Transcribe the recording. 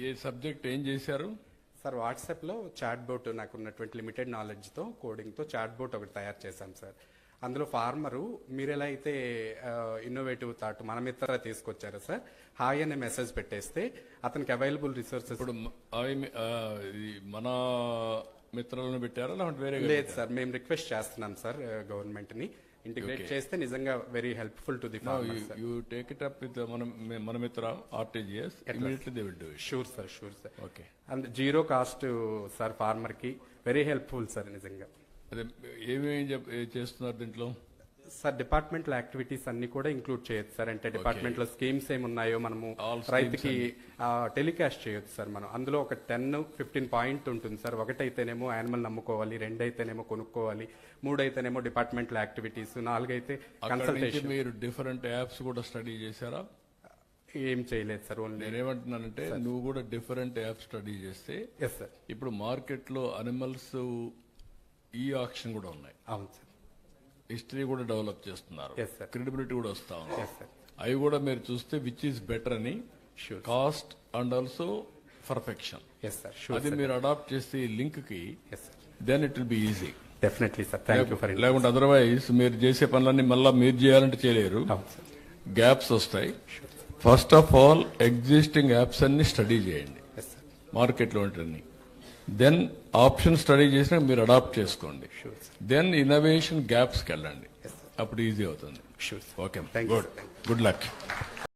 ఏ subject ఏం చేశారు? Sir వాట్సాప్లో చాట్ బోట్ నాకు ఉన్నటువంటి లిమిటెడ్ నాలెడ్జ్తో కోడింగ్తో చాట్ బోట్ ఒకటి తయారు చేశాం సార్. అందులో ఫార్మరు మీరు ఎలా అయితే ఇన్నోవేటివ్ థాట్ మన మిత్ర తీసుకొచ్చారో సార్, హాయ్ అనే మెసేజ్ పెట్టేస్తే అతనికి అవైలబుల్ రిసోర్సెస్. ఇప్పుడు మన మిత్రులను పెట్టారా లేదంటే వేరే? లేదు సార్, మేము రిక్వెస్ట్ చేస్తున్నాం సార్ గవర్నమెంట్ని ఇంటిగ్రేట్ చేస్తే నిజంగా very helpful to the farmers. You take it up with Mana Mitra RTGS, immediately they will do it. Sure sir, sure sir. Okay. And zero cost sir, farmer కి వెరీ హెల్ప్ఫుల్ సార్ నిజంగా. అదే ఏమేమి చేస్తున్నారు దీంట్లో sir? Departmental activities అన్ని కూడా include చేయొచ్చు sir. అంటే డిపార్ట్మెంట్ లో స్కీమ్స్ ఏమున్నాయో మనము రైతుకి టెలికాస్ట్ చేయొచ్చు సార్. మనం అందులో ఒక 10-15 పాయింట్ ఉంటుంది సార్. ఒకటైతేనేమో యానిమల్ నమ్ముకోవాలి, రెండైతేనేమో కొనుక్కోవాలి, మూడైతేనేమో డిపార్ట్మెంటల్ యాక్టివిటీస్, నాలుగైతే కన్సల్టేషన్. మీరు డిఫరెంట్ యాప్స్ కూడా స్టడీ చేశారా? ఏం చేయలేదు సార్. ఓన్లీ నేనేమంటున్నానంటే నువ్వు కూడా డిఫరెంట్ యాప్ స్టడీ చేస్తే. Yes sir. ఇప్పుడు మార్కెట్ లో అనిమల్స్ ఈ ఆక్షన్ కూడా ఉన్నాయి. అవును సార్. హిస్టరీ కూడా డెవలప్ చేస్తున్నారు, క్రెడిబిలిటీ కూడా వస్తా ఉంది. అవి కూడా మీరు చూస్తే విచ్ ఈస్ బెటర్ అని, కాస్ట్ అండ్ ఆల్సో పర్ఫెక్షన్, అది మీరు అడాప్ట్ చేస్తే ఈ లింక్ కి, then it will be easy. Definitely sir, thank you for it. లేకుంటే అదర్వైజ్ మీరు చేసే పనులన్నీ మళ్ళీ మీరు చేయాలంటే చేయలేరు, గ్యాప్స్ వస్తాయి. First of all existing apps అన్ని స్టడీ చేయండి మార్కెట్లో ఉంటుంది. దెన్ ఆప్షన్ స్టడీ చేసినా మీరు అడాప్ట్ చేసుకోండి. దెన్ ఇన్నోవేషన్ గ్యాప్స్కి వెళ్ళండి, అప్పుడు ఈజీ అవుతుంది. Okay, good luck.